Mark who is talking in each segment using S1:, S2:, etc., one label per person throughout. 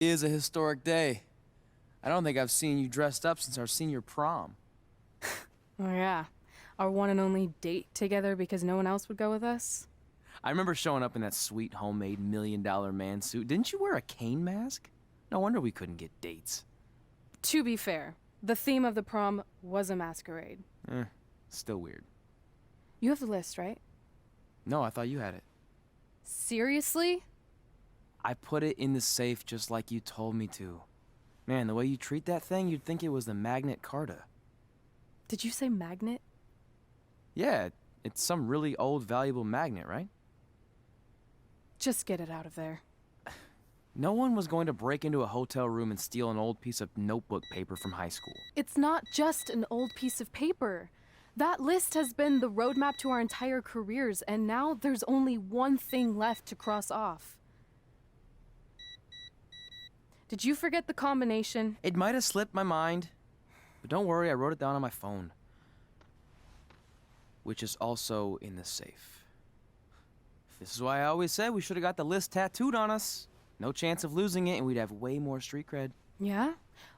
S1: It is a historic day. I don't think I've seen you dressed up since our senior prom.
S2: Oh yeah, our one and only date together because no one else would go with us?
S1: I remember showing up in that sweet homemade $1 million man suit. Didn't you wear a cane mask? No wonder we couldn't get dates.
S2: To be fair, the theme of the prom was a masquerade.
S1: Still weird.
S2: You have the list, right?
S1: No, I thought you had it.
S2: Seriously?
S1: I put it in the safe just like you told me to. Man, the way you treat that thing, you'd think it was the Magnet Carta.
S2: Did you say magnet?
S1: Yeah, it's some really old, valuable magnet, right?
S2: Just get it out of there.
S1: No one was going to break into a hotel room and steal an old piece of notebook paper from high school.
S2: It's not just an old piece of paper. That list has been the roadmap to our entire careers, and now there's only one thing left to cross off. Did you forget the combination?
S1: It might have slipped my mind, but don't worry, I wrote it down on my phone. Which is also in the safe. This is why I always said we should have got the list tattooed on us. No chance of losing it, and we'd have way more street cred.
S2: Yeah?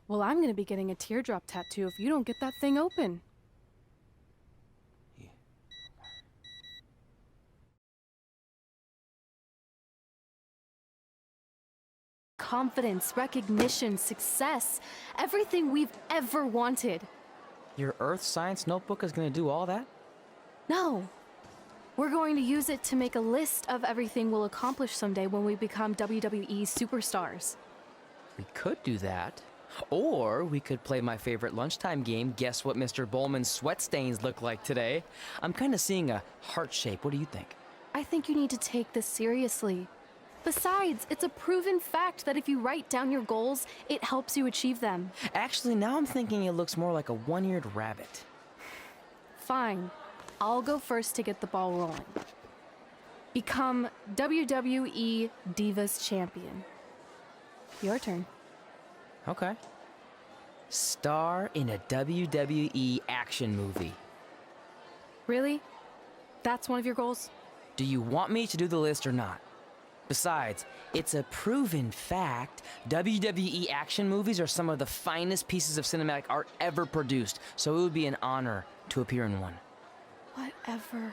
S2: Well, I'm gonna be getting a teardrop tattoo if you don't get that thing open.
S1: Yeah.
S2: Confidence, recognition, success, everything we've ever wanted.
S1: Your earth science notebook is gonna do all that?
S2: No. We're going to use it to make a list of everything we'll accomplish someday when we become WWE superstars.
S3: We could do that. Or we could play my favorite lunchtime game, Guess What Mr. Bowman's Sweat Stains Look Like Today. I'm kind of seeing a heart shape. What do you think?
S2: I think you need to take this seriously. Besides, it's a proven fact that if you write down your goals, it helps you achieve them.
S3: Actually, now I'm thinking it looks more like a one-eared rabbit.
S2: Fine. I'll go first to get the ball rolling. Become WWE Divas Champion. Your turn.
S3: Okay. Star in a WWE action movie.
S2: Really? That's one of your goals?
S3: Do you want me to do the list or not? Besides, it's a proven fact, WWE action movies are some of the finest pieces of cinematic art ever produced, so it would be an honor to appear in one.
S2: Whatever.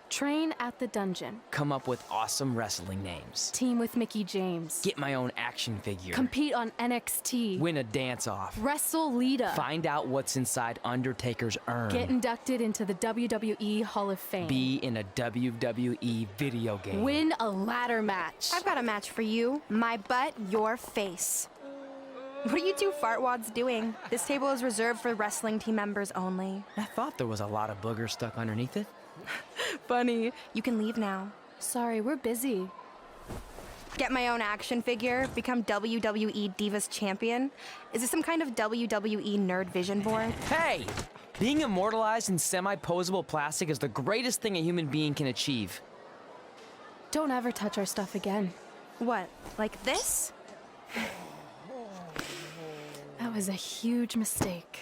S2: Train at the dungeon.
S3: Come up with awesome wrestling names.
S2: Team with Mickey James.
S3: Get my own action figure.
S2: Compete on NXT.
S3: Win a dance-off.
S2: Wrestle Lita.
S3: Find out what's inside Undertaker's urn.
S2: Get inducted into the WWE Hall of Fame.
S3: Be in a WWE video game.
S2: Win a ladder match.
S4: I've got a match for you. My butt, your face. What are you two fartwads doing? This table is reserved for wrestling team members only.
S3: I thought there was a lot of boogers stuck underneath it.
S4: Funny. You can leave now.
S2: Sorry, we're busy.
S4: Get my own action figure, become WWE Divas Champion. Is this some kind of WWE nerd vision board?
S3: Hey! Being immortalized in semi-posable plastic is the greatest thing a human being can achieve.
S2: Don't ever touch our stuff again.
S4: What, like this?
S2: That was a huge mistake.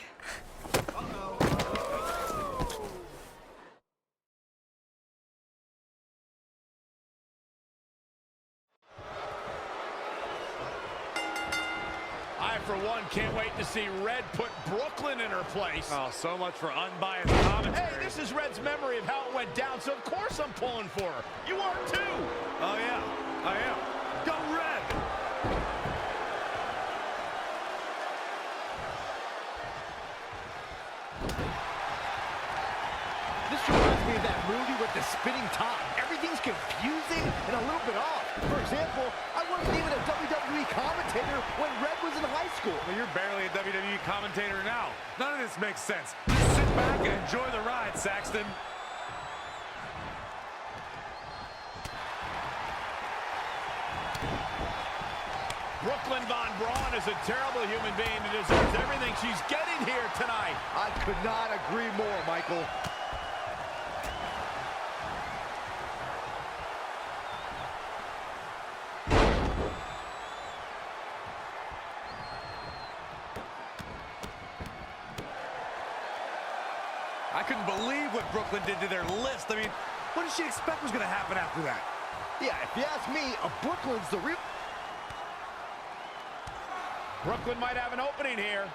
S5: I, for one, can't wait to see Red put Brooklyn in her place.
S6: Oh, so much for unbiased commentary.
S5: Hey, this is Red's memory of how it went down, so of course I'm pulling for her. You are too.
S6: Oh, yeah, I am.
S5: Go Red!
S6: This reminds me of that movie with the spinning top. Everything's confusing and a little bit off. For example, I wasn't even a WWE commentator when Red was in high school.
S7: Well, you're barely a WWE commentator now. None of this makes sense. Just sit back and enjoy the ride, Saxton.
S5: Brooklyn Von Braun is a terrible human being and deserves everything she's getting here tonight.
S6: I could not agree more, Michael.
S7: I couldn't believe what Brooklyn did to their list. I mean, what did she expect was going to happen after that?
S6: Yeah, if you ask me, Brooklyn's the real...
S5: Brooklyn might have an opening here.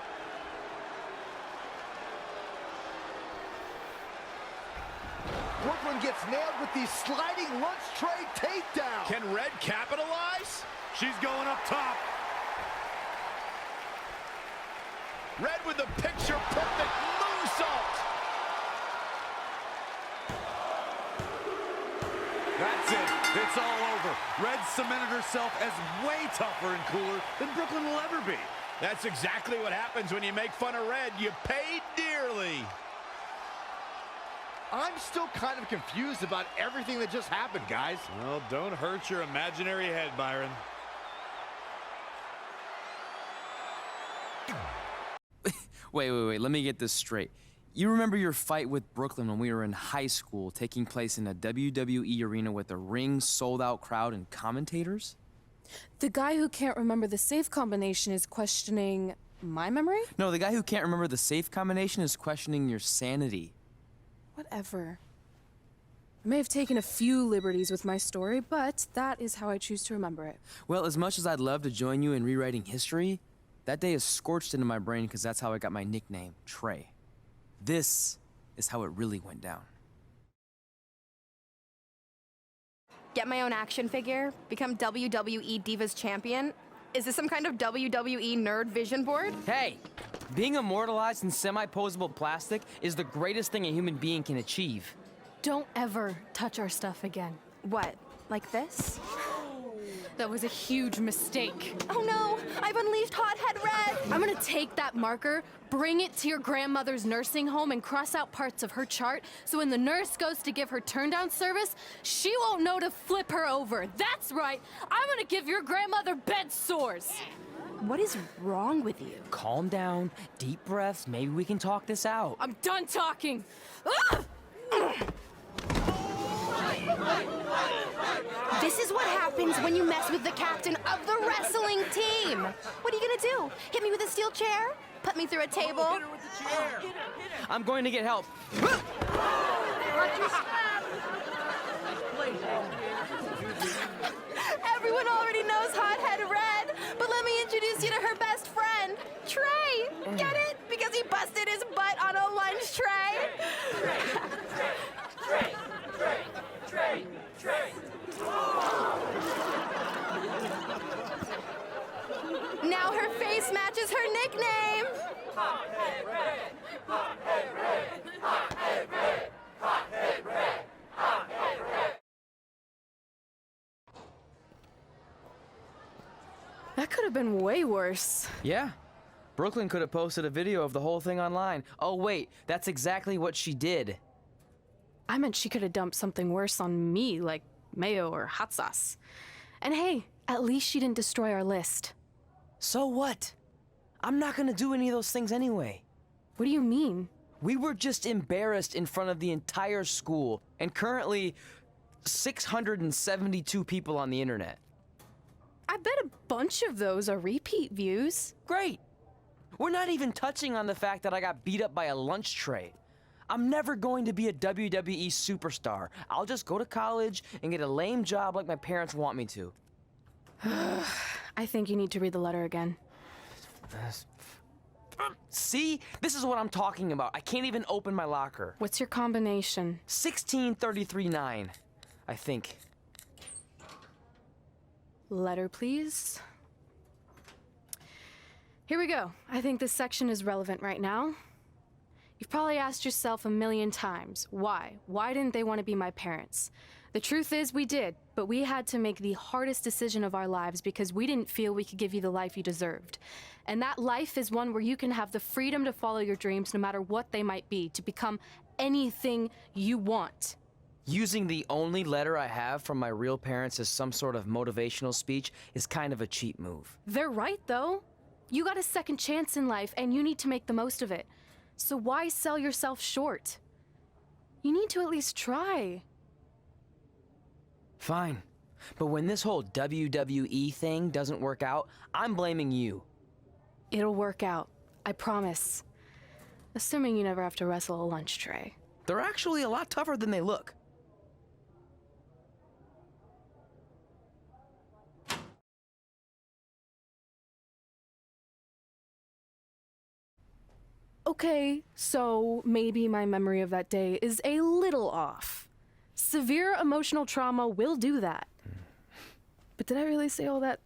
S6: Brooklyn gets nailed with the sliding lunch tray takedown.
S5: Can Red capitalize?
S7: She's going up top.
S5: Red with the picture-perfect moonsault.
S7: That's it. It's all over. Red cemented herself as way tougher and cooler than Brooklyn will ever be.
S5: That's exactly what happens when you make fun of Red. You pay dearly.
S6: I'm still kind of confused about everything that just happened, guys.
S7: Well, don't hurt your imaginary head, Byron.
S1: Wait, let me get this straight. You remember your fight with Brooklyn when we were in high school, taking place in a WWE arena with a ring, sold-out crowd, and commentators?
S2: The guy who can't remember the safe combination is questioning my memory?
S1: No, the guy who can't remember the safe combination is questioning your sanity.
S2: Whatever. I may have taken a few liberties with my story, but that is how I choose to remember it.
S1: Well, as much as I'd love to join you in rewriting history, that day is scorched into my brain because that's how I got my nickname, Tre. This is how it really went down.
S4: Get my own action figure? Become WWE Divas Champion? Is this some kind of WWE nerd vision board?
S3: Hey, being immortalized in semi-posable plastic is the greatest thing a human being can achieve.
S2: Don't ever touch our stuff again.
S4: What, like this?
S2: That was a huge mistake.
S4: Oh no, I've unleashed Hothead Red!
S2: I'm gonna take that marker, bring it to your grandmother's nursing home, and cross out parts of her chart so when the nurse goes to give her turn-down service, she won't know to flip her over. That's right, I'm gonna give your grandmother bed sores.
S4: What is wrong with you?
S3: Calm down, deep breaths, maybe we can talk this out.
S2: I'm done talking. Ah!
S4: This is what happens when you mess with the captain of the wrestling team. What are you gonna do? Hit me with a steel chair? Put me through a table?
S3: I'm going to get help.
S4: Everyone already knows Hothead Red, but let me introduce you to her best friend, Tre. Get it? Because he busted his butt on a lunch tray. Now her face matches her nickname.
S2: That could have been way worse.
S3: Yeah. Brooklyn could have posted a video of the whole thing online. Oh, wait, that's exactly what she did.
S2: I meant she could have dumped something worse on me, like mayo or hot sauce. And hey, at least she didn't destroy our list.
S3: So what? I'm not gonna do any of those things anyway.
S2: What do you mean?
S3: We were just embarrassed in front of the entire school, and currently 672 people on the internet.
S2: I bet a bunch of those are repeat views.
S3: Great. We're not even touching on the fact that I got beat up by a lunch tray. I'm never going to be a WWE superstar. I'll just go to college and get a lame job like my parents want me to.
S2: I think you need to read the letter again.
S3: See? This is what I'm talking about. I can't even open my locker.
S2: What's your combination?
S3: 1633-9, I think.
S2: Letter, please. Here we go. I think this section is relevant right now. You've probably asked yourself a million times, why? Why didn't they want to be my parents? The truth is we did, but we had to make the hardest decision of our lives because we didn't feel we could give you the life you deserved. And that life is one where you can have the freedom to follow your dreams no matter what they might be, to become anything you want.
S3: Using the only letter I have from my real parents as some sort of motivational speech is kind of a cheap move.
S2: They're right, though. You got a second chance in life, and you need to make the most of it. So why sell yourself short? You need to at least try.
S3: Fine. But when this whole WWE thing doesn't work out, I'm blaming you.
S2: It'll work out. I promise. Assuming you never have to wrestle a lunch tray.
S3: They're actually a lot tougher than they look.
S2: Okay, so maybe my memory of that day is a little off. Severe emotional trauma will do that. But did I really say all that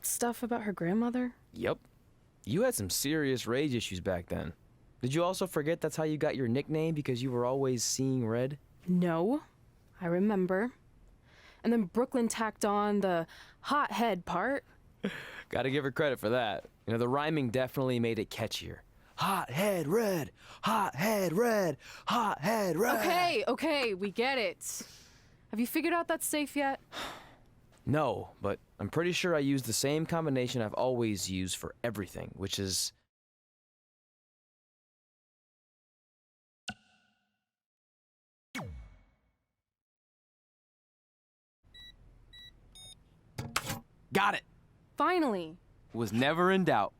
S2: stuff about her grandmother?
S3: Yep. You had some serious rage issues back then. Did you also forget that's how you got your nickname because you were always seeing red?
S2: No, I remember. And then Brooklyn tacked on the hot head part.
S3: Gotta give her credit for that. You know, the rhyming definitely made it catchier. Hot head red, hot head red, hot head red.
S2: Okay, we get it. Have you figured out that safe yet?
S3: No, but I'm pretty sure I used the same combination I've always used for everything, which is... Got it!
S2: Finally.
S1: Was never in doubt.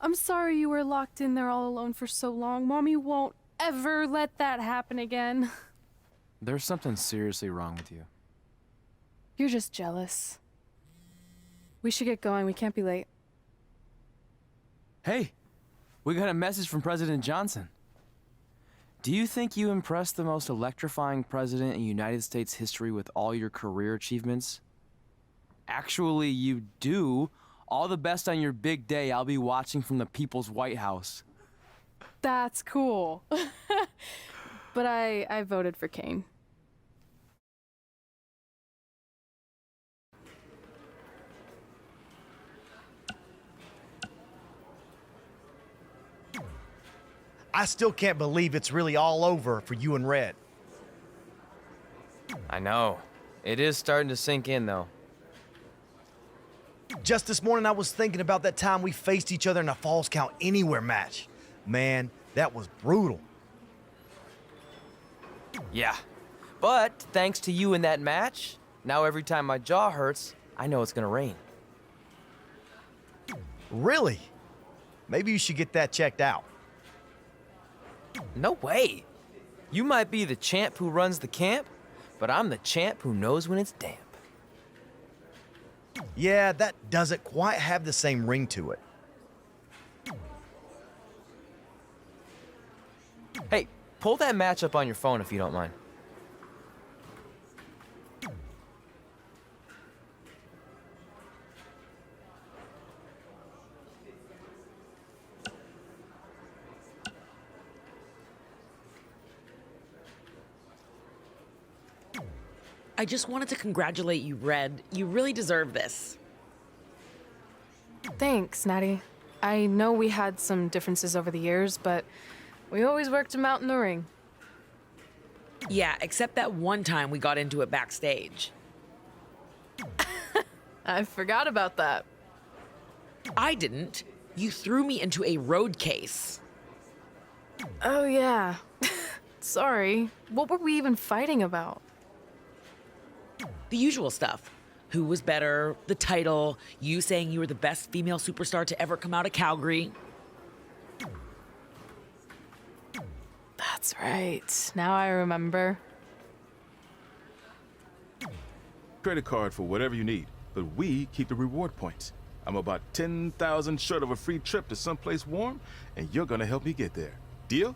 S2: I'm sorry you were locked in there all alone for so long. Mommy won't ever let that happen again.
S1: There's something seriously wrong with you.
S2: You're just jealous. We should get going. We can't be late.
S1: Hey, we got a message from President Johnson. Do you think you impressed the most electrifying president in United States history with all your career achievements? Actually, you do. All the best on your big day. I'll be watching from the People's White House.
S2: That's cool. But I voted for Kane.
S6: I still can't believe it's really all over for you and Red.
S3: I know. It is starting to sink in, though.
S6: Just this morning, I was thinking about that time we faced each other in a Falls Count Anywhere match. Man, that was brutal.
S3: Yeah. But thanks to you in that match, now every time my jaw hurts, I know it's gonna rain.
S6: Really? Maybe you should get that checked out.
S3: No way. You might be the champ who runs the camp, but I'm the champ who knows when it's damp.
S6: Yeah, that doesn't quite have the same ring to it.
S3: Hey, pull that match up on your phone if you don't mind.
S8: I just wanted to congratulate you, Red. You really deserve this.
S2: Thanks, Natty. I know we had some differences over the years, but we always worked them out in the ring.
S8: Yeah, except that one time we got into it backstage.
S2: I forgot about that.
S8: I didn't. You threw me into a road case.
S2: Oh, yeah. Sorry. What were we even fighting about?
S8: The usual stuff. Who was better, the title, you saying you were the best female superstar to ever come out of Calgary.
S2: That's right. Now I remember.
S9: Credit card for whatever you need, but we keep the reward points. I'm about 10,000 short of a free trip to someplace warm, and you're gonna help me get there. Deal?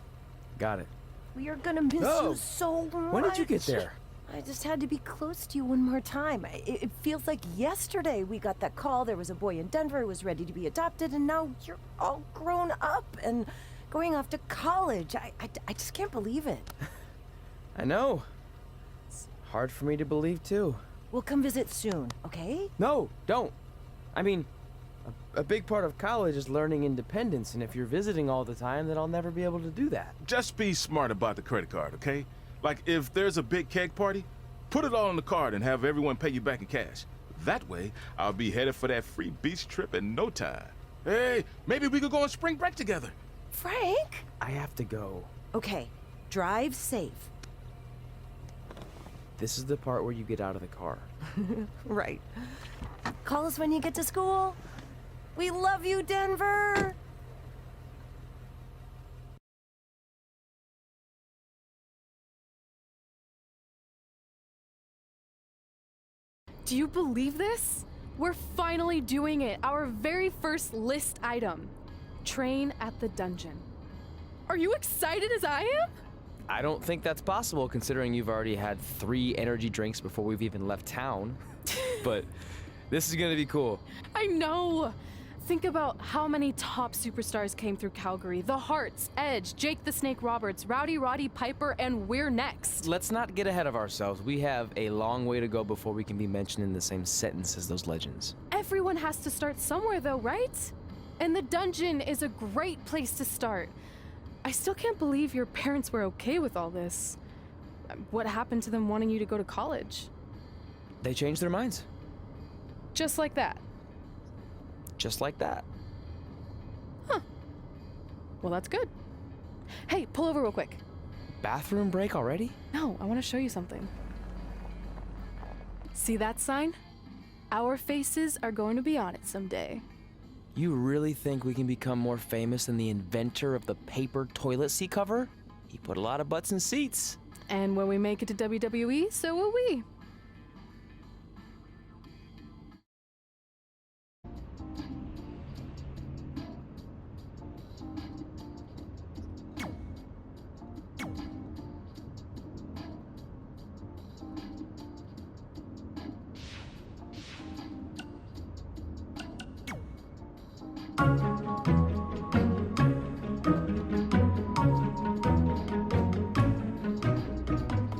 S3: Got it.
S4: We are gonna miss you so much.
S3: When did you get there?
S4: I just had to be close to you one more time. It feels like yesterday we got that call. There was a boy in Denver who was ready to be adopted, and now you're all grown up and going off to college. I just can't believe it.
S3: I know. It's hard for me to believe, too.
S4: We'll come visit soon, okay?
S3: No, don't. I mean, a big part of college is learning independence, and if you're visiting all the time, then I'll never be able to do that.
S9: Just be smart about the credit card, okay? Like, if there's a big keg party, put it all on the card and have everyone pay you back in cash. That way, I'll be headed for that free beach trip in no time. Hey, maybe we could go on spring break together.
S4: Frank?
S3: I have to go.
S4: Okay, drive safe.
S3: This is the part where you get out of the car.
S4: Right. Call us when you get to school. We love you, Denver!
S2: Do you believe this? We're finally doing it. Our very first list item. Train at the dungeon. Are you excited as I am?
S1: I don't think that's possible considering you've already had 3 energy drinks before we've even left town. But this is gonna be cool.
S2: I know. Think about how many top superstars came through Calgary. The Hearts, Edge, Jake the Snake Roberts, Rowdy Roddy Piper, and we're next.
S1: Let's not get ahead of ourselves. We have a long way to go before we can be mentioned in the same sentence as those legends.
S2: Everyone has to start somewhere though, right? And the dungeon is a great place to start. I still can't believe your parents were okay with all this. What happened to them wanting you to go to college?
S1: They changed their minds.
S2: Just like that.
S1: Just like that.
S2: Huh. Well, that's good. Hey, pull over real quick.
S1: Bathroom break already?
S2: No, I want to show you something. See that sign? Our faces are going to be on it someday.
S1: You really think we can become more famous than the inventor of the paper toilet seat cover? He put a lot of butts in seats.
S2: And when we make it to WWE, so will we.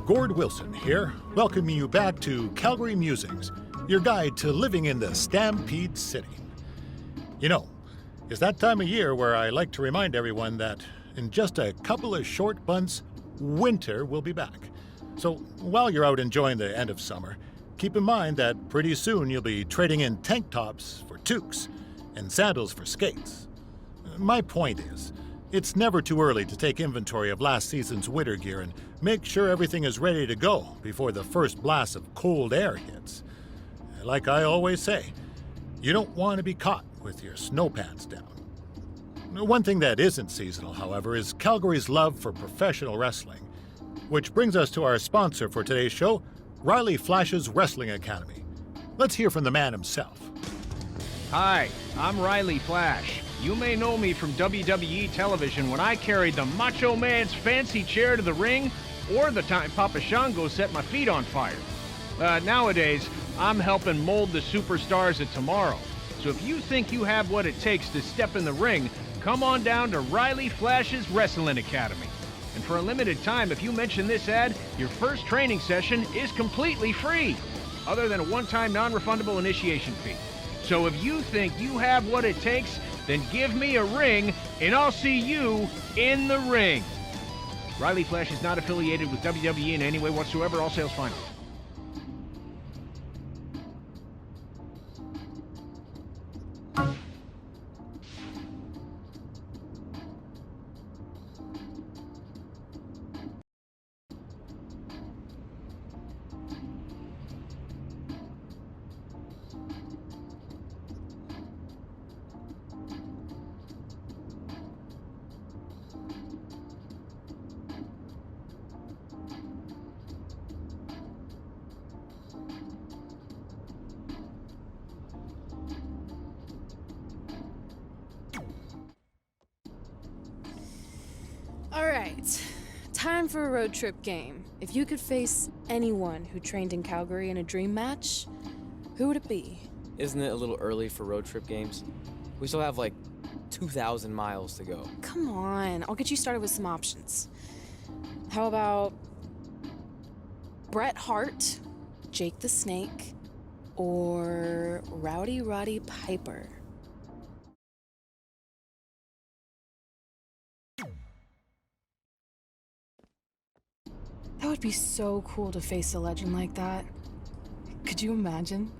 S10: Gord Wilson here, welcoming you back to Calgary Musings, your guide to living in the Stampede City. You know, it's that time of year where I like to remind everyone that in just a couple of short months, winter will be back. So while you're out enjoying the end of summer, keep in mind that pretty soon you'll be trading in tank tops for toques and sandals for skates. My point is, it's never too early to take inventory of last season's winter gear and make sure everything is ready to go before the first blast of cold air hits. Like I always say, you don't want to be caught with your snow pants down. One thing that isn't seasonal, however, is Calgary's love for professional wrestling, which brings us to our sponsor for today's show, Riley Flash's Wrestling Academy. Let's hear from the man himself.
S11: Hi, I'm Riley Flash. You may know me from WWE television when I carried the Macho Man's fancy chair to the ring, or the time Papa Shango set my feet on fire. Nowadays, I'm helping mold the superstars of tomorrow. So if you think you have what it takes to step in the ring, come on down to Riley Flash's Wrestling Academy. And for a limited time, if you mention this ad, your first training session is completely free, other than a one-time non-refundable initiation fee. So if you think you have what it takes, then give me a ring, and I'll see you in the ring. Riley Flash is not affiliated with WWE in any way whatsoever. All sales final.
S2: All right, time for a road trip game. If you could face anyone who trained in Calgary in a dream match, who would it be?
S1: Isn't it a little early for road trip games? We still have like 2,000 miles to go.
S2: Come on, I'll get you started with some options. How about Bret Hart, Jake the Snake, or Rowdy Roddy Piper? That would be so cool to face a legend like that. Could you imagine?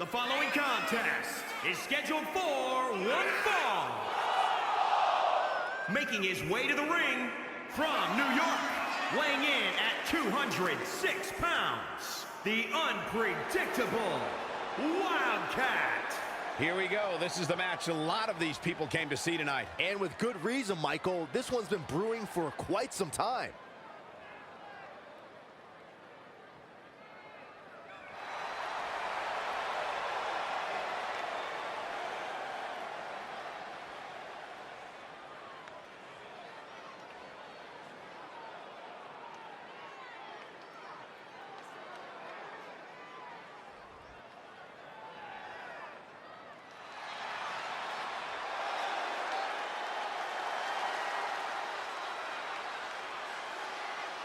S12: The following contest is scheduled for one fall. Making his way to the ring from New York, weighing in at 206 pounds, the unpredictable Wildcat.
S5: Here we go. This is the match a lot of these people came to see tonight.
S6: And with good reason, Michael. This one's been brewing for quite some time.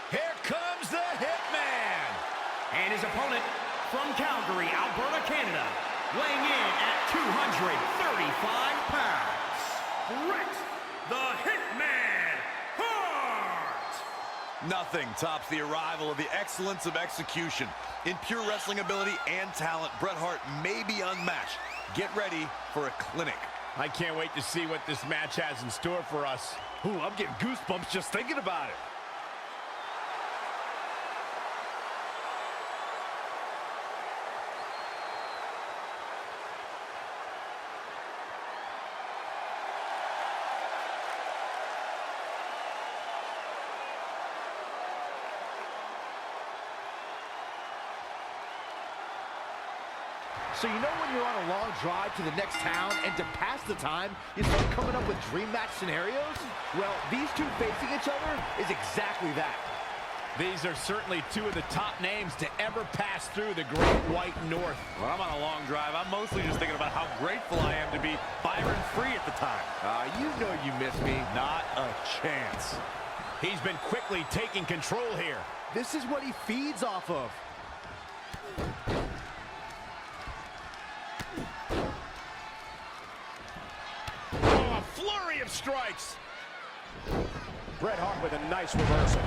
S12: Here comes the Hitman. And his opponent from Calgary, Alberta, Canada, weighing in at 235 pounds, Bret the Hitman Hart.
S7: Nothing tops the arrival of the excellence of execution. In pure wrestling ability and talent, Bret Hart may be unmatched. Get ready for a clinic.
S5: I can't wait to see what this match has in store for us. Ooh, I'm getting goosebumps just thinking about it.
S6: So you know when you're on a long drive to the next town and to pass the time, you start coming up with dream match scenarios? Well, these two facing each other is exactly that.
S5: These are certainly two of the top names to ever pass through the Great White North.
S7: When I'm on a long drive, I'm mostly just thinking about how grateful I am to be Byron Free at the time.
S6: You know you miss me.
S7: Not a chance.
S5: He's been quickly taking control here.
S6: This is what he feeds off of.
S5: Oh, a flurry of strikes.
S6: Bret Hart with a nice reversal.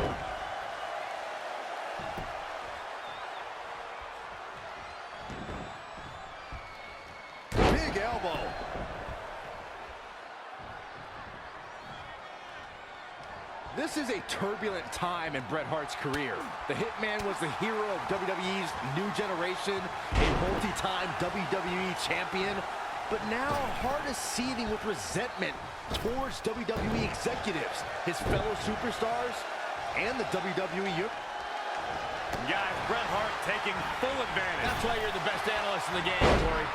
S6: Big elbow. This is a turbulent time in Bret Hart's career. The Hitman was the hero of WWE's new generation, a multi-time WWE champion. But now Hart is seething with resentment towards WWE executives, his fellow superstars, and the WWE Universe.
S7: Guys, Bret Hart taking full advantage.
S5: That's why you're the best analyst in the game, Corey.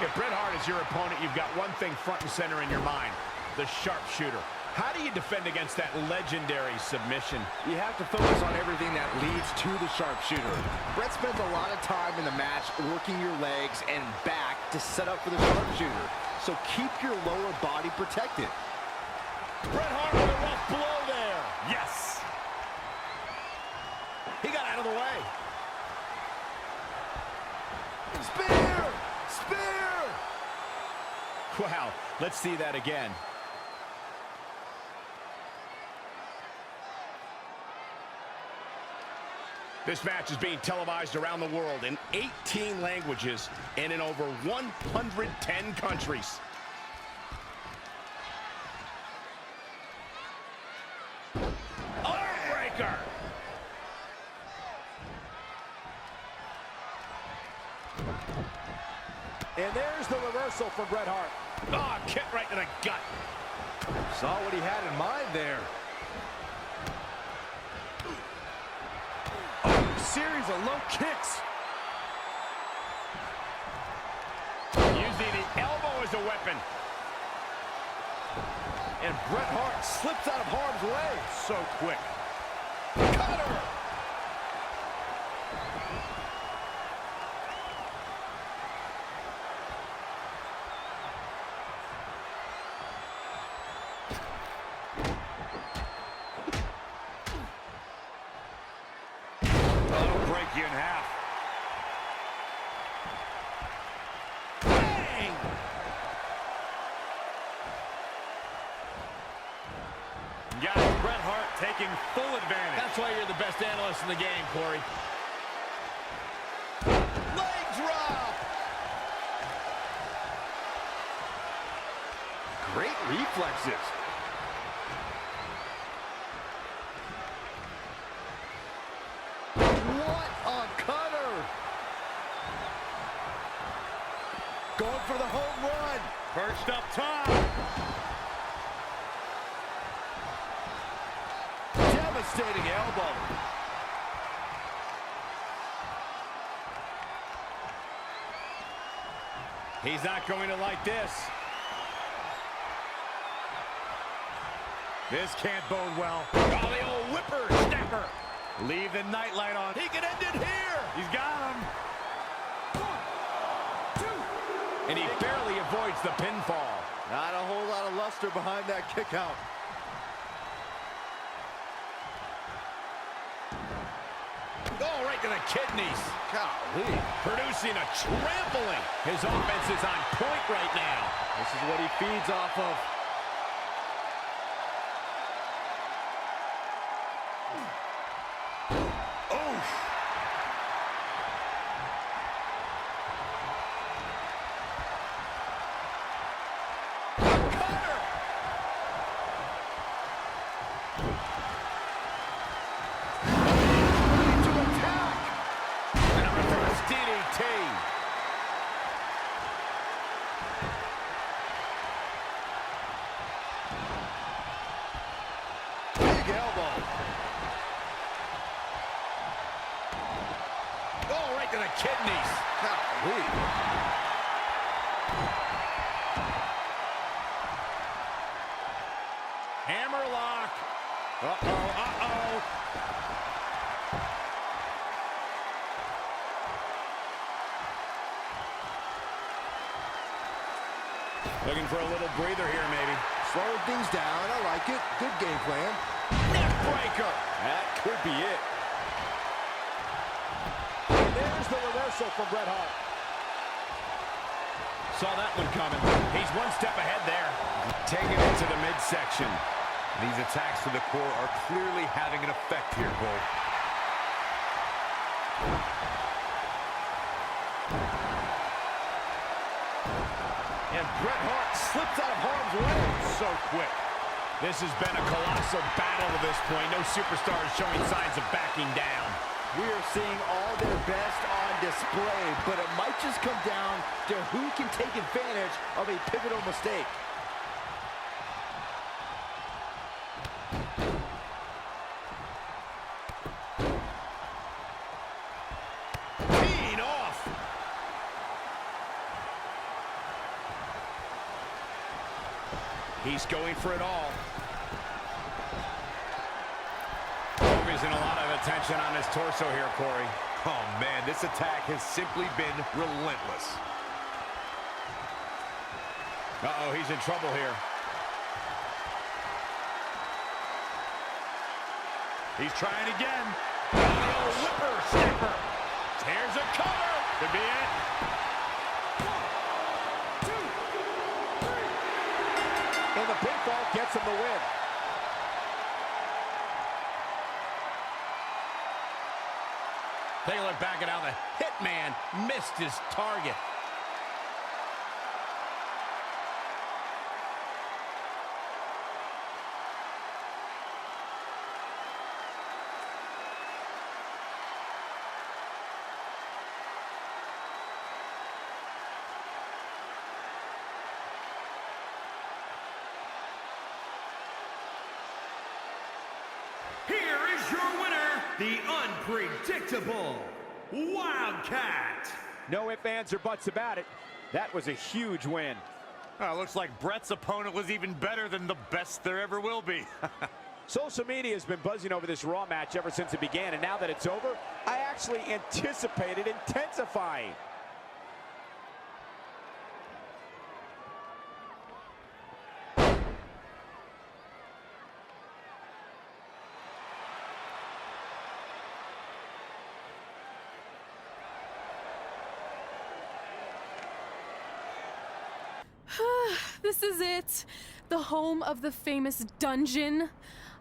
S5: If Bret Hart is your opponent, you've got one thing front and center in your mind: the sharpshooter. How do you defend against that legendary submission?
S6: You have to focus on everything that leads to the sharpshooter. Bret spends a lot of time in the match working your legs and back to set up for the sharpshooter. So keep your lower body protected.
S5: Bret Hart with a rough blow there.
S7: Yes.
S5: He got out of the way.
S6: Spear! Spear!
S5: Wow, let's see that again. This match is being televised around the world in 18 languages and in over 110 countries. Armbreaker!
S6: And there's the reversal for Bret Hart.
S5: Oh, kick right to the gut.
S6: Saw what he had in mind there.
S5: Series of low kicks. Using the elbow as a weapon.
S6: And Bret Hart slips out of harm's way.
S5: So quick.
S6: Cutter!
S7: You in half.
S5: Bang!
S7: Got Bret Hart taking full advantage.
S5: That's why you're the best analyst in the game, Corey.
S6: Leg drop! reflexes. What a cutter! Going for the home run.
S5: Perched up top.
S6: Devastating elbow.
S5: He's not going to like this. This can't bode well. Oh, the old whipper snapper. Leave the nightlight on. He can end it here. He's got him. 1, 2. And he barely avoids the pinfall.
S6: Not a whole lot of luster behind that kick out.
S5: Oh, right to the kidneys.
S6: Golly.
S5: Producing a trampling. His offense is on point right now.
S6: This is what he feeds off of.
S5: To the kidneys.
S6: Golly.
S5: Hammerlock. Uh-oh. Looking for a little breather here, maybe.
S6: Slowing things down. I like it. Good game plan.
S5: Neck breaker. That could be it.
S6: There's the reversal from Bret Hart.
S5: Saw that one coming. He's one step ahead there. Taking it to the midsection.
S7: These attacks to the core are clearly having an effect here, Cole.
S5: And Bret Hart slips out of harm's way so quick. This has been a colossal battle to this point. No superstar is showing signs of backing down.
S6: We are seeing all their best on display, but it might just come down to who can take advantage of a pivotal mistake.
S5: Teeing off. He's going for it all. Focusing a lot of attention on his torso here, Corey.
S7: Oh, man, this attack has simply been relentless.
S5: Uh-oh, he's in trouble here. He's trying again. Oh, whipper snapper. Here's a cover. Could be it.
S6: 1, 2, 3. And the pinfall gets him the win.
S5: Take a look back at how the Hitman missed his target.
S12: Here is your winner, the unpredictable Wildcat.
S13: No ifs, ands, or buts about it. That was a huge win.
S7: Looks like Bret's opponent was even better than the best there ever will be.
S13: Social media has been buzzing over this Raw match ever since it began, and now that it's over, I actually anticipate it intensifying.
S2: This is it. The home of the famous dungeon.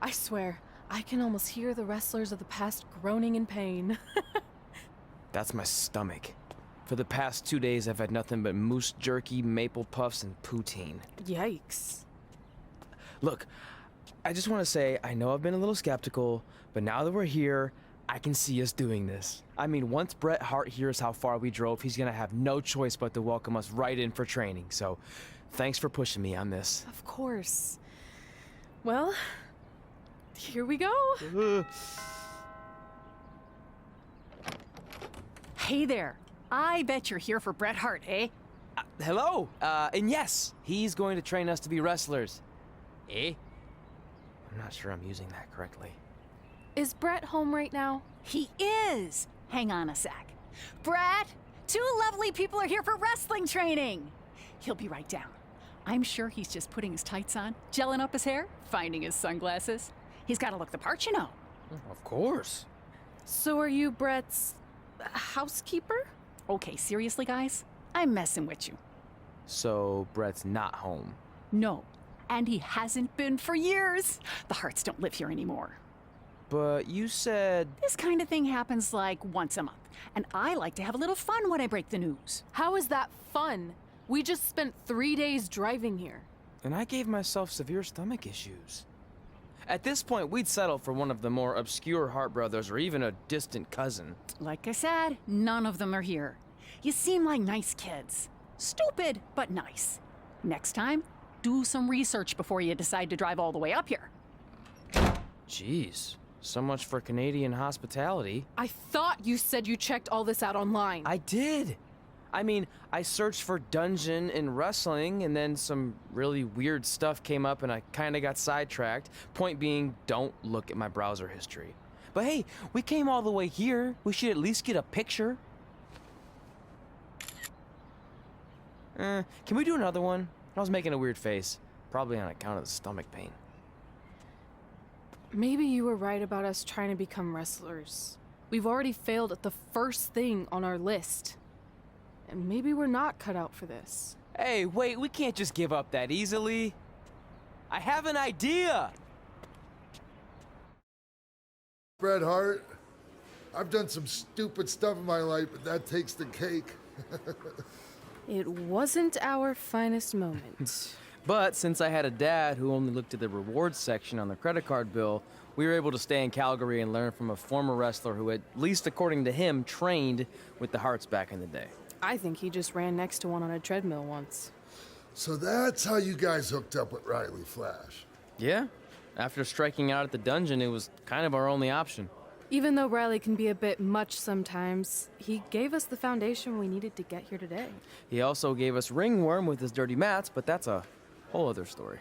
S2: I swear, I can almost hear the wrestlers of the past groaning in pain.
S1: That's my stomach. For the past 2 days, I've had nothing but moose jerky, maple puffs, and poutine.
S2: Yikes.
S1: Look, I just want to say, I know I've been a little skeptical, but now that we're here, I can see us doing this. I mean, once Bret Hart hears how far we drove, he's gonna have no choice but to welcome us right in for training. So, thanks for pushing me on this.
S2: Of course. Well, here we go.
S14: Hey there. I bet you're here for Bret Hart, eh?
S1: Hello, and yes, he's going to train us to be wrestlers. Eh? I'm not sure I'm using that correctly.
S2: Is Bret home right now?
S14: He is. Hang on a sec. Bret, two lovely people are here for wrestling training. He'll be right down. I'm sure he's just putting his tights on, gelling up his hair, finding his sunglasses. He's got to look the part, you know.
S1: Of course.
S2: So are you Bret's housekeeper?
S14: Okay, seriously, guys? I'm messing with you.
S1: So Bret's not home.
S14: No, and he hasn't been for years. The Harts don't live here anymore.
S1: But you said...
S14: This kind of thing happens like once a month, and I like to have a little fun when I break the news.
S2: How is that fun? We just spent 3 days driving here.
S1: And I gave myself severe stomach issues. At this point, we'd settle for one of the more obscure Hart brothers or even a distant cousin.
S14: Like I said, none of them are here. You seem like nice kids. Stupid, but nice. Next time, do some research before you decide to drive all the way up here.
S1: Jeez, so much for Canadian hospitality.
S2: I thought you said you checked all this out online.
S1: I did. I mean, I searched for dungeon in wrestling, and then some really weird stuff came up, and I kind of got sidetracked. Point being, don't look at my browser history. But hey, we came all the way here. We should at least get a picture. Can we do another one? I was making a weird face, probably on account of the stomach pain.
S2: Maybe you were right about us trying to become wrestlers. We've already failed at the first thing on our list. And maybe we're not cut out for this.
S1: Hey, wait, we can't just give up that easily. I have an idea!
S15: Bret Hart, I've done some stupid stuff in my life, but that takes the cake.
S2: It wasn't our finest moment.
S1: But since I had a dad who only looked at the rewards section on the credit card bill, we were able to stay in Calgary and learn from a former wrestler who, at least according to him, trained with the Harts back in the day.
S2: I think he just ran next to one on a treadmill once.
S15: So that's how you guys hooked up with Riley Flash.
S1: Yeah. After striking out at the dungeon, it was kind of our only option.
S2: Even though Riley can be a bit much sometimes, he gave us the foundation we needed to get here today.
S1: He also gave us ringworm with his dirty mats, but that's a whole other story.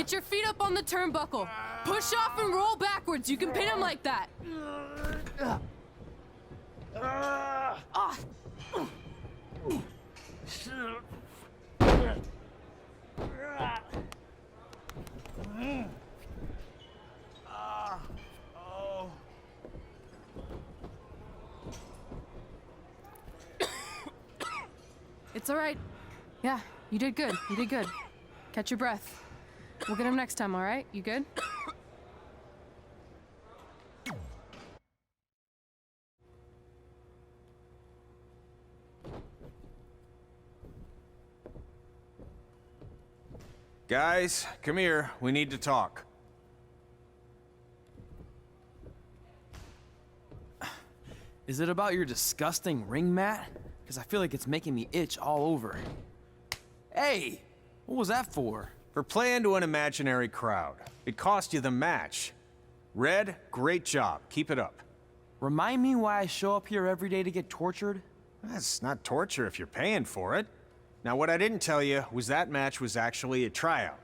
S2: Get your feet up on the turnbuckle. Push off and roll backwards. You can pin him like that. It's all right. Yeah, you did good. You did good. Catch your breath. We'll get him next time, all right? You good?
S11: Guys, come here. We need to talk.
S1: Is it about your disgusting ring mat? Because I feel like it's making me itch all over. Hey, what was that for?
S11: For playing to an imaginary crowd. It cost you the match. Red, great job. Keep it up.
S1: Remind me why I show up here every day to get tortured?
S11: That's not torture if you're paying for it. Now, what I didn't tell you was that match was actually a tryout.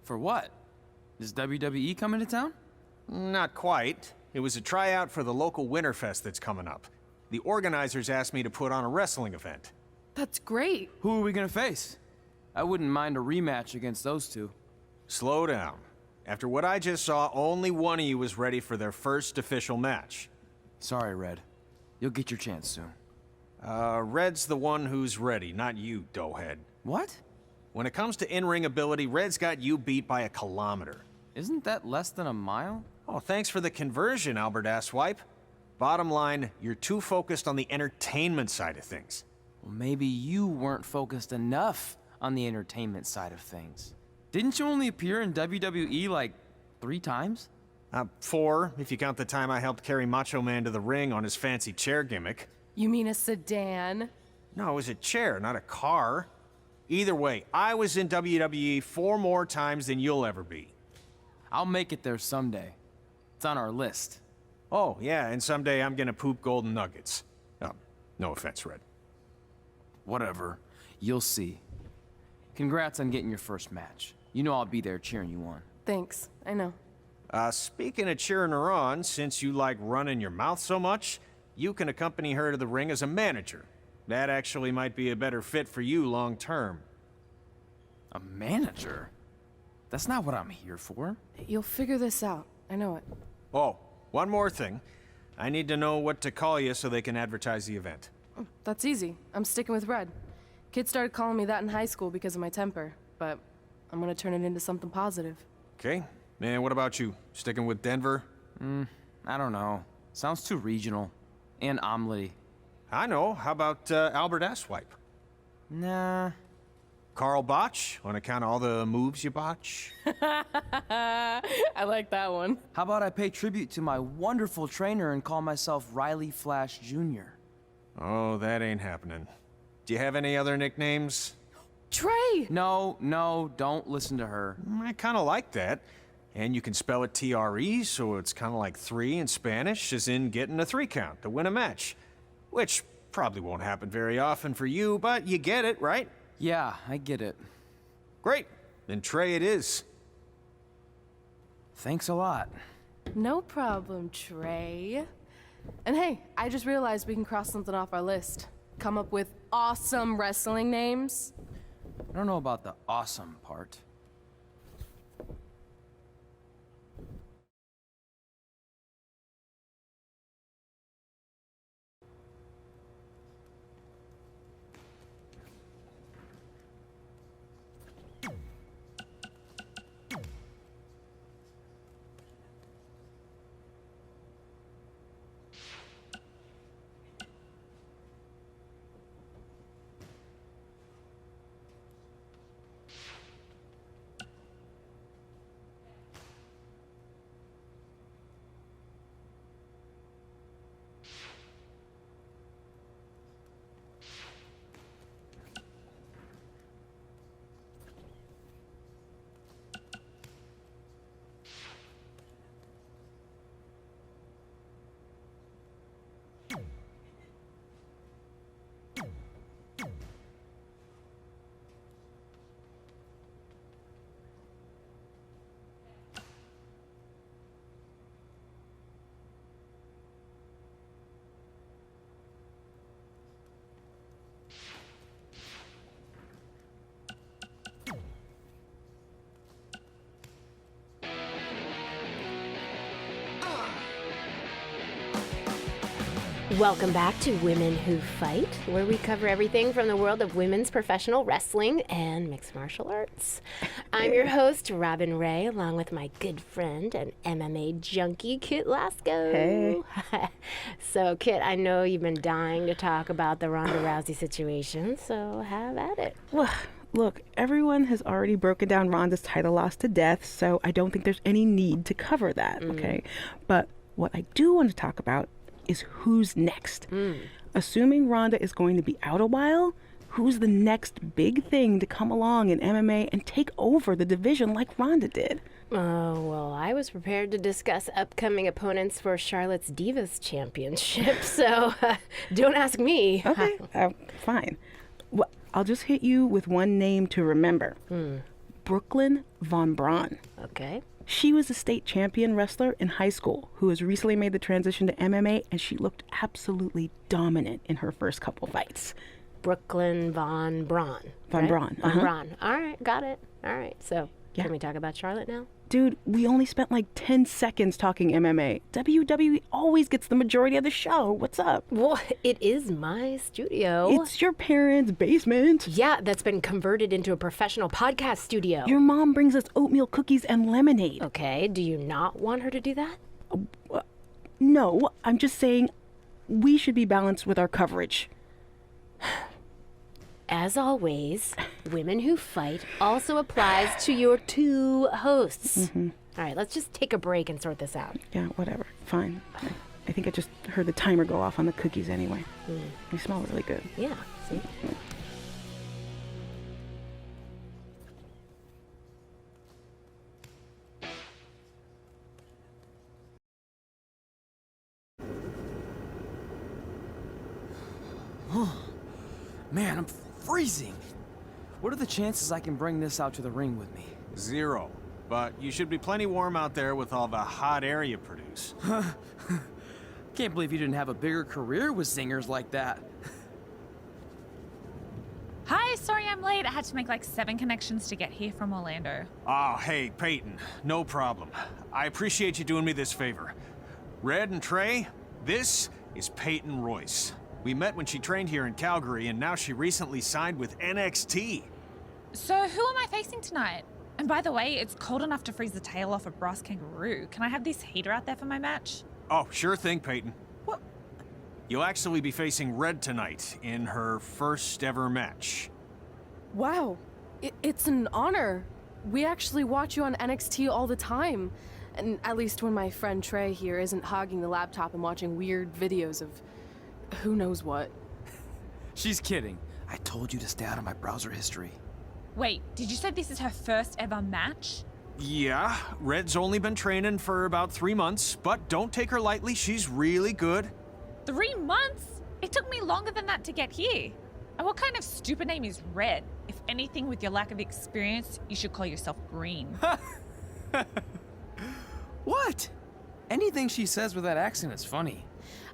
S1: For what? Is WWE coming to town?
S11: Not quite. It was a tryout for the local Winterfest that's coming up. The organizers asked me to put on a wrestling event.
S2: That's great.
S1: Who are we gonna face? I wouldn't mind a rematch against those two.
S11: Slow down. After what I just saw, only one of you was ready for their first official match.
S1: Sorry, Red. You'll get your chance soon.
S11: Red's the one who's ready, not you, doughhead.
S1: What?
S11: When it comes to in-ring ability, Red's got you beat by a kilometer.
S1: Isn't that less than a mile?
S11: Oh, thanks for the conversion, Albert Asswipe. Bottom line, you're too focused on the entertainment side of things.
S1: Well, maybe you weren't focused enough on the entertainment side of things. Didn't you only appear in WWE like 3 times?
S11: 4, if you count the time I helped carry Macho Man to the ring on his fancy chair gimmick.
S2: You mean a sedan?
S11: No, it was a chair, not a car. Either way, I was in WWE 4 more times than you'll ever be.
S1: I'll make it there someday. It's on our list.
S11: Oh, yeah, and someday I'm gonna poop golden nuggets. No offense, Red.
S1: Whatever. You'll see. Congrats on getting your first match. You know I'll be there cheering you on.
S2: Thanks. I know.
S11: Speaking of cheering her on, since you like running your mouth so much, you can accompany her to the ring as a manager. That actually might be a better fit for you long term.
S1: A manager? That's not what I'm here for.
S2: You'll figure this out. I know it.
S11: Oh, one more thing. I need to know what to call you so they can advertise the event.
S2: That's easy. I'm sticking with Red. Kids started calling me that in high school because of my temper, but I'm gonna turn it into something positive.
S11: Okay. And what about you? Sticking with Denver?
S1: I don't know. Sounds too regional. And omelette-y.
S11: I know. How about Albert Asswipe?
S1: Nah.
S11: Carl Botch, on account of all the moves you botch?
S2: I like that one.
S1: How about I pay tribute to my wonderful trainer and call myself Riley Flash Jr.?
S11: Oh, that ain't happening. Do you have any other nicknames?
S2: Trey!
S1: No, don't listen to her.
S11: I kind of like that. And you can spell it T-R-E, so it's kind of like 3 in Spanish, as in getting a 3 count to win a match. Which probably won't happen very often for you, but you get it, right?
S1: Yeah, I get it.
S11: Great. Then Trey it is.
S1: Thanks a lot.
S2: No problem, Trey. And hey, I just realized we can cross something off our list. Come up with awesome wrestling names.
S1: I don't know about the awesome part.
S16: Welcome back to Women Who Fight, where we cover everything from the world of women's professional wrestling and mixed martial arts. I'm your host, Robin Ray, along with my good friend and MMA junkie, Kit Lasco.
S17: Hey.
S16: So, Kit, I know you've been dying to talk about the Ronda Rousey situation, so have at it.
S17: Well, look, everyone has already broken down Ronda's title loss to death, so I don't think there's any need to cover that, okay? But what I do want to talk about is who's next. Assuming Ronda is going to be out a while, who's the next big thing to come along in MMA and take over the division like Ronda did?
S16: Oh, well, I was prepared to discuss upcoming opponents for Charlotte's Divas Championship, so don't ask me.
S17: Okay, fine. Well, I'll just hit you with one name to remember. Brooklyn Von Braun.
S16: Okay.
S17: She was a state champion wrestler in high school who has recently made the transition to MMA, and she looked absolutely dominant in her first couple fights.
S16: Brooklyn Von Braun.
S17: Von Braun.
S16: Von Braun. All right, got it. All right, so can we talk about Charlotte now?
S17: Dude, we only spent like 10 seconds talking MMA. WWE always gets the majority of the show. What's up?
S16: Well, it is my studio.
S17: It's your parents' basement.
S16: Yeah, that's been converted into a professional podcast studio.
S17: Your mom brings us oatmeal cookies and lemonade.
S16: Okay, do you not want her to do that?
S17: No, I'm just saying we should be balanced with our coverage.
S16: As always, Women Who Fight also applies to your two hosts. All right, let's just take a break and sort this out.
S17: Yeah, whatever. Fine. I think I just heard the timer go off on the cookies anyway. They smell really good.
S16: Yeah, see?
S1: Man, I'm freezing. What are the chances I can bring this out to the ring with me?
S11: 0. But you should be plenty warm out there with all the hot air you produce.
S1: Can't believe you didn't have a bigger career with singers like that.
S18: Hi, sorry I'm late. I had to make like 7 connections to get here from Orlando.
S11: Oh, hey, Peyton. No problem. I appreciate you doing me this favor. Red and Tre, this is Peyton Royce. We met when she trained here in Calgary, and now she recently signed with NXT.
S18: So who am I facing tonight? And by the way, it's cold enough to freeze the tail off a brass kangaroo. Can I have this heater out there for my match?
S11: Oh, sure thing, Peyton. What? You'll actually be facing Red tonight in her first ever match.
S2: Wow, it's an honor. We actually watch you on NXT all the time. And at least when my friend Tre here isn't hogging the laptop and watching weird videos of who knows what.
S1: She's kidding. I told you to stay out of my browser history.
S18: Wait, did you say this is her first ever match?
S11: Yeah, Red's only been training for about 3 months, but don't take her lightly, she's really good.
S18: 3 months? It took me longer than that to get here. And what kind of stupid name is Red? If anything, with your lack of experience, you should call yourself Green.
S1: What? Anything she says with that accent is funny.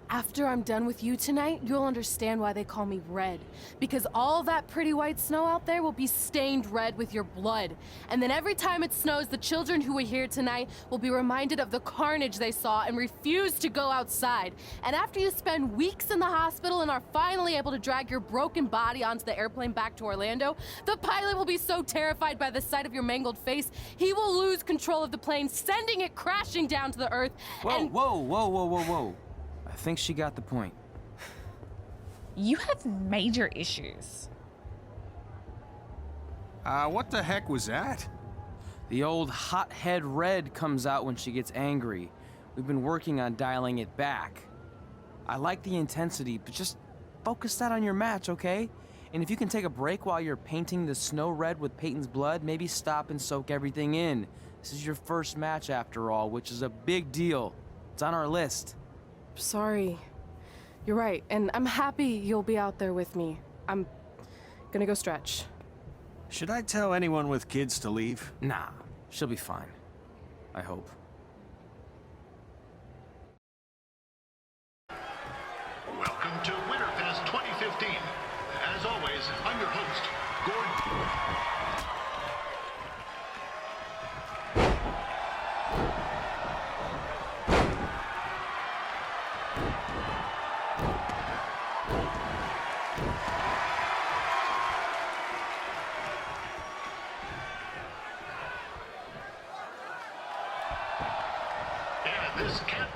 S2: After I'm done with you tonight, you'll understand why they call me Red. Because all that pretty white snow out there will be stained red with your blood. And then every time it snows, the children who are here tonight will be reminded of the carnage they saw and refuse to go outside. And after you spend weeks in the hospital and are finally able to drag your broken body onto the airplane back to Orlando, the pilot will be so terrified by the sight of your mangled face, he will lose control of the plane, sending it crashing down to the earth.
S1: Whoa. I think she got the point.
S18: You have major issues.
S11: What the heck was that?
S1: The old hothead Red comes out when she gets angry. We've been working on dialing it back. I like the intensity, but just focus that on your match, okay? And if you can take a break while you're painting the snow red with Peyton's blood, maybe stop and soak everything in. This is your first match after all, which is a big deal. It's on our list.
S2: Sorry. You're right, and I'm happy you'll be out there with me. I'm gonna go stretch.
S11: Should I tell anyone with kids to leave?
S1: Nah, she'll be fine. I hope.
S10: Welcome to Winterfest 2015. As always, I'm your host, Gordon.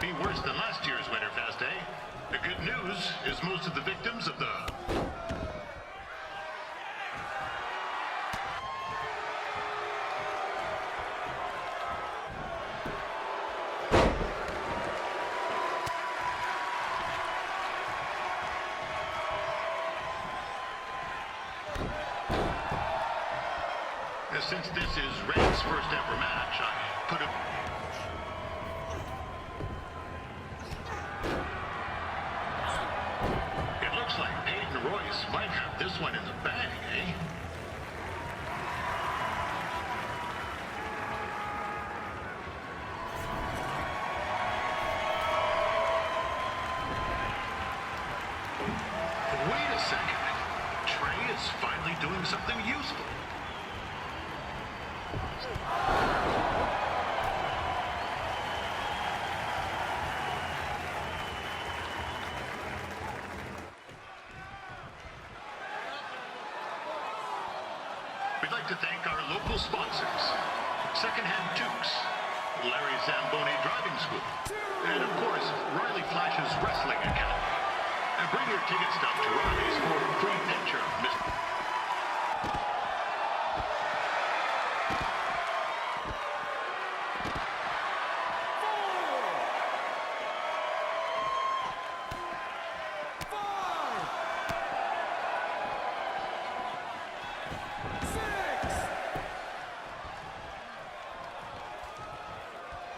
S19: be worse than last year's Winterfest, eh? The good news is most of the victims of the... Since this is Red's first ever match, I put a... It looks like Peyton Royce might have this one in the bag, eh? Wait a second. Tre is finally doing something useful. We'd like to thank our local sponsors, Secondhand Tukes, Larry Zamboni Driving School, and of course, Riley Flash's Wrestling Academy. And bring your ticket stub to Riley's for a free picture of Mr.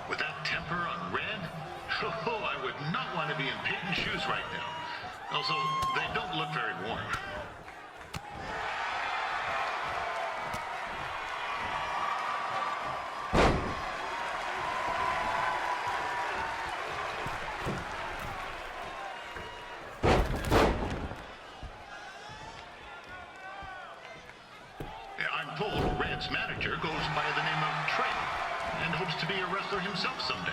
S19: With that temper on Red, oh, I would not want to be in Peyton's shoes right now. Also, they don't look very warm. I'm told Red's manager goes by the name of Tre and hopes to be a wrestler himself someday.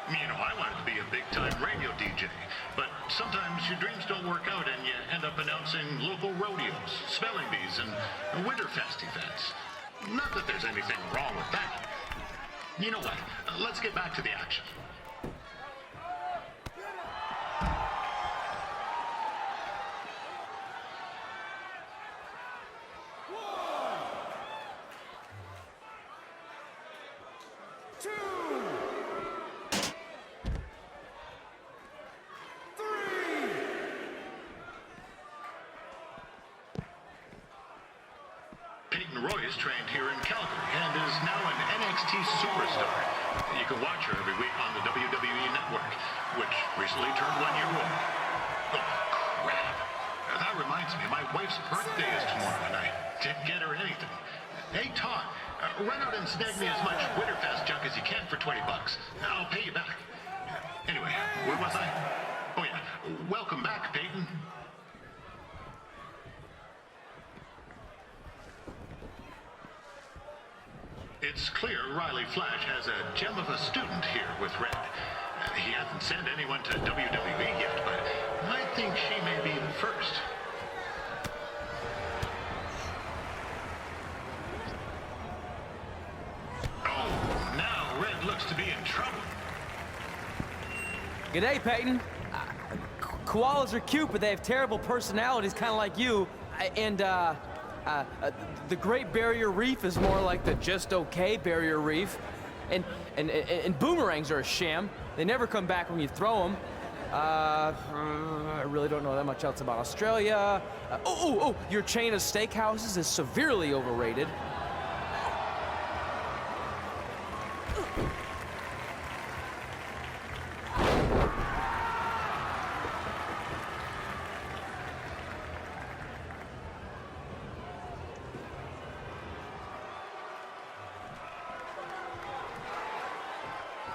S19: You know, I wanted to be a big-time radio DJ, but sometimes your dreams don't work out and you end up announcing local rodeos, spelling bees, and Winterfest events. Not that there's anything wrong with that. You know what? Let's get back to the action. Peyton Royce trained here in Calgary and is now an NXT superstar. You can watch her every week on the WWE Network, which recently turned 1 year old. Oh, crap. That reminds me, my wife's birthday is tomorrow and I didn't get her anything. Hey, Todd, run out and snag me as much Winterfest junk as you can for $20. I'll pay you back. Anyway, where was I? Oh, yeah. Welcome back, Peyton. It's clear Riley Flash has a gem of a student here with Red. He hasn't sent anyone to WWE yet, but I think she may be the first. Oh, now Red looks to be in trouble.
S3: G'day, Peyton. Koalas are cute, but they have terrible personalities, kind of like you. The Great Barrier Reef is more like the just okay Barrier Reef. And boomerangs are a sham. They never come back when you throw them. I really don't know that much else about Australia. Your chain of steakhouses is severely overrated.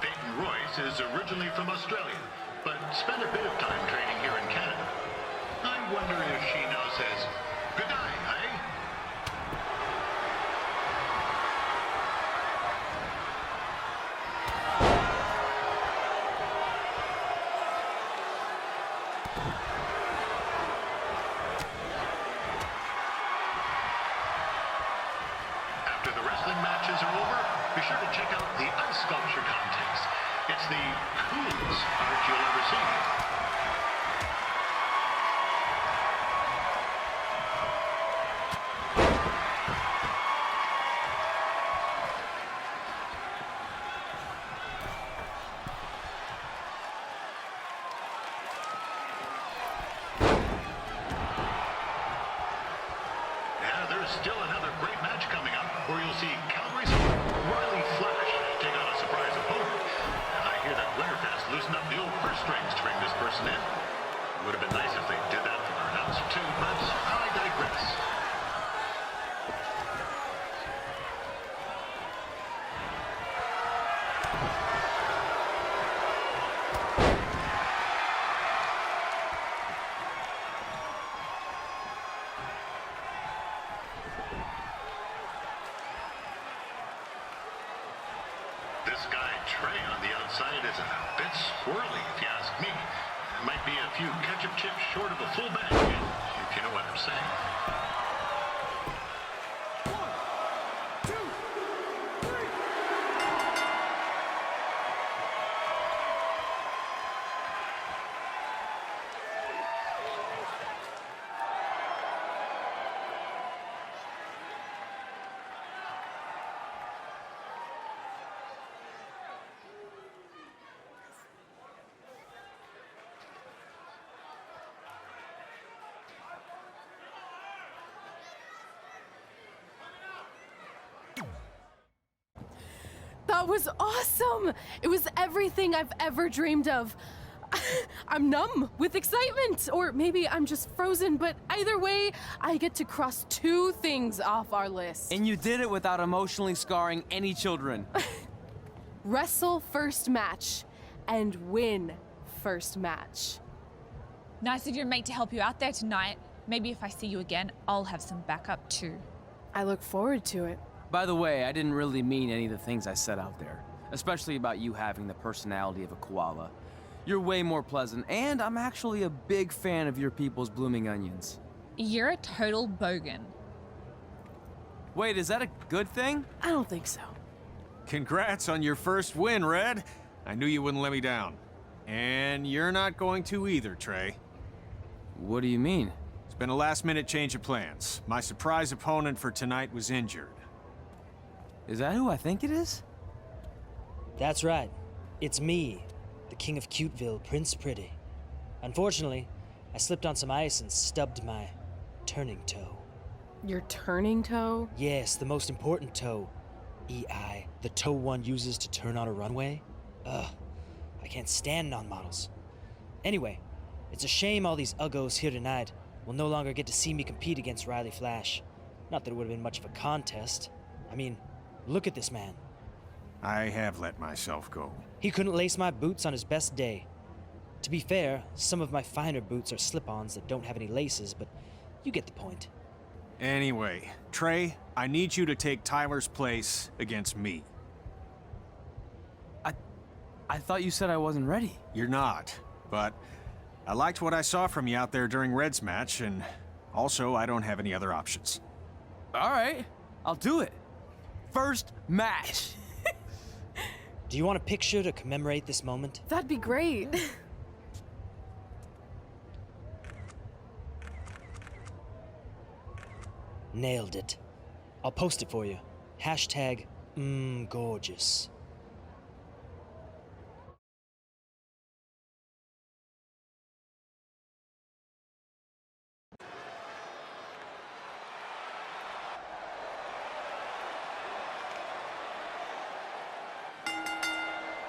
S19: Peyton Royce is originally from Australia, but spent a bit of time training here in Canada. I wonder if she now says, good day, eh? After the wrestling matches are over, be sure to check out the ice sculpture contest. It It's the coolest art you'll ever see. Still another great match coming up where you'll see Calgary's Riley Flash take on a surprise opponent. And I hear that Winterfest loosened up the old purse strings to bring this person in. Would have been nice if they did that for our announcer too, but I digress. This guy, Tre, on the outside is a bit squirrely, if you ask me. Might be a few ketchup chips short of a full bag, if you know what I'm saying.
S2: That was awesome! It was everything I've ever dreamed of. I'm numb with excitement, or maybe I'm just frozen, but either way, I get to cross 2 things off our list.
S1: And you did it without emotionally scarring any children.
S2: Wrestle first match and win first match.
S18: Nice of your mate to help you out there tonight. Maybe if I see you again, I'll have some backup too.
S2: I look forward to it.
S1: By the way, I didn't really mean any of the things I said out there, especially about you having the personality of a koala. You're way more pleasant, and I'm actually a big fan of your people's blooming onions.
S18: You're a total bogan.
S1: Wait, is that a good thing?
S2: I don't think so.
S11: Congrats on your first win, Red. I knew you wouldn't let me down. And you're not going to either, Tre.
S1: What do you mean?
S11: It's been a last-minute change of plans. My surprise opponent for tonight was injured.
S1: Is that who I think it is?
S3: That's right. It's me, the King of Cuteville, Prince Pretty. Unfortunately, I slipped on some ice and stubbed my turning toe.
S2: Your turning toe?
S3: Yes, the most important toe. EI, the toe one uses to turn on a runway. Ugh, I can't stand non-models. Anyway, it's a shame all these uggos here tonight will no longer get to see me compete against Riley Flash. Not that it would have been much of a contest. I mean, look at this man.
S11: I have let myself go.
S3: He couldn't lace my boots on his best day. To be fair, some of my finer boots are slip-ons that don't have any laces, but you get the point.
S11: Anyway, Tre, I need you to take Tyler's place against me.
S1: I thought you said I wasn't ready.
S11: You're not, but I liked what I saw from you out there during Red's match, and also I don't have any other options.
S1: All right, I'll do it. First match.
S3: Do you want a picture to commemorate this moment?
S2: That'd be great.
S3: Nailed it. I'll post it for you. Hashtag gorgeous.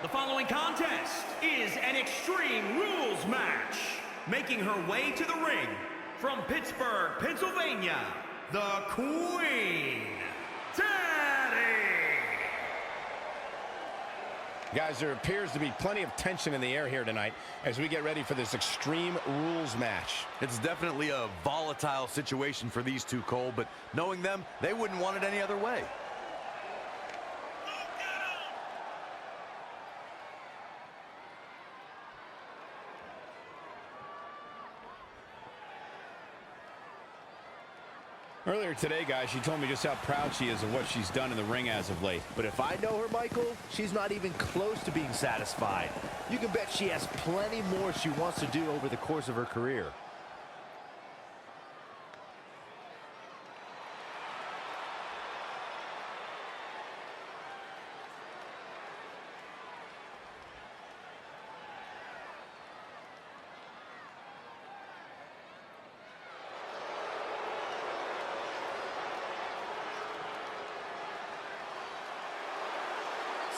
S12: The following contest is an Extreme Rules match. Making her way to the ring from Pittsburgh, Pennsylvania, the Queen, Daddy.
S13: Guys, there appears to be plenty of tension in the air here tonight as we get ready for this Extreme Rules match.
S7: It's definitely a volatile situation for these two, Cole, but knowing them, they wouldn't want it any other way.
S13: Earlier today, guys, she told me just how proud she is of what she's done in the ring as of late.
S6: But if I know her, Michael, she's not even close to being satisfied. You can bet she has plenty more she wants to do over the course of her career.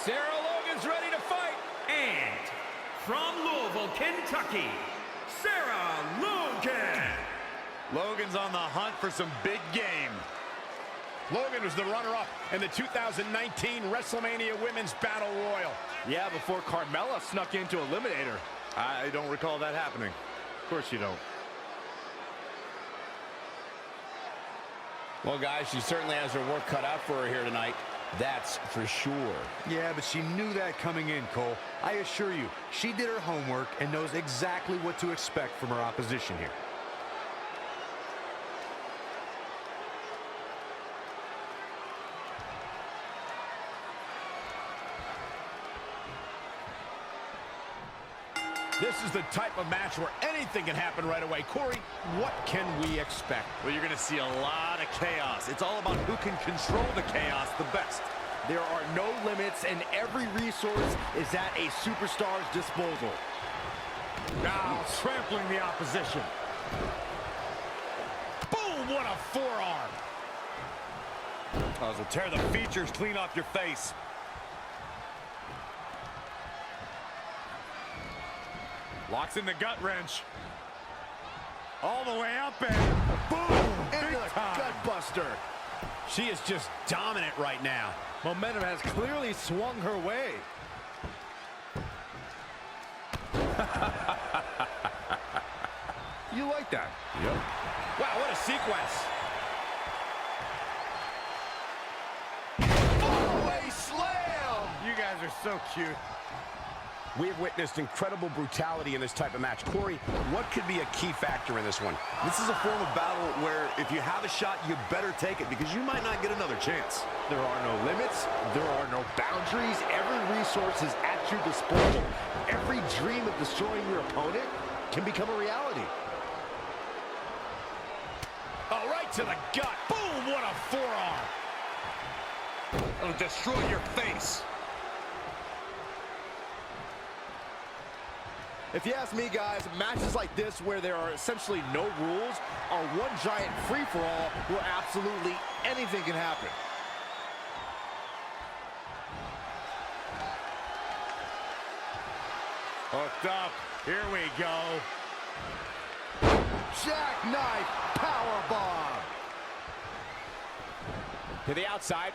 S12: Sarah Logan's ready to fight. And from Louisville, Kentucky, Sarah Logan.
S7: Logan's on the hunt for some big game.
S13: Logan was the runner-up in the 2019 WrestleMania Women's Battle Royal.
S6: Yeah, before Carmella snuck in to eliminate her.
S7: I don't recall that happening.
S6: Of course you don't.
S13: Well, guys, she certainly has her work cut out for her here tonight. That's for sure.
S6: Yeah, but she knew that coming in, Cole. I assure you, she did her homework and knows exactly what to expect from her opposition here.
S13: This is the type of match where anything can happen right away. Corey, what can we expect?
S7: Well, you're going to see a lot of chaos. It's all about who can control the chaos the best.
S6: There are no limits, and every resource is at a superstar's disposal.
S13: Now trampling the opposition. Boom, what a forearm.
S7: Oh, so tear the features clean off your face. Locks in the gut wrench. All the way up and boom!
S6: Into the gut buster.
S13: She is just dominant right now.
S6: Momentum has clearly swung her way. You like that?
S13: Yep. Wow, what a sequence.
S6: Fallaway slam!
S7: You guys are so cute.
S13: We have witnessed incredible brutality in this type of match. Corey, what could be a key factor in this one?
S7: This is a form of battle where if you have a shot, you better take it because you might not get another chance.
S6: There are no limits. There are no boundaries. Every resource is at your disposal. Every dream of destroying your opponent can become a reality.
S13: Oh, right to the gut. Boom, what a forearm.
S7: It'll destroy your face.
S6: If you ask me, guys, matches like this where there are essentially no rules are one giant free-for-all where absolutely anything can happen.
S7: Hooked up. Here we go.
S6: Jackknife powerbomb.
S13: To the outside.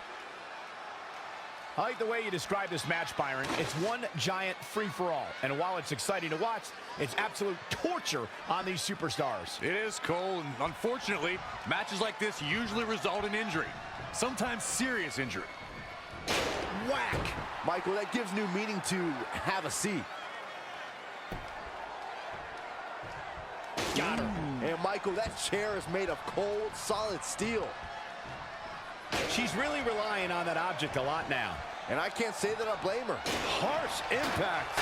S13: I like the way you describe this match, Byron. It's one giant free-for-all. And while it's exciting to watch, it's absolute torture on these superstars.
S7: It is, Cole, and unfortunately, matches like this usually result in injury. Sometimes serious injury.
S6: Whack! Michael, that gives new meaning to have a seat.
S13: Got her.
S6: And Michael, that chair is made of cold, solid steel.
S13: She's really relying on that object a lot now.
S6: And I can't say that I blame her. Harsh impact.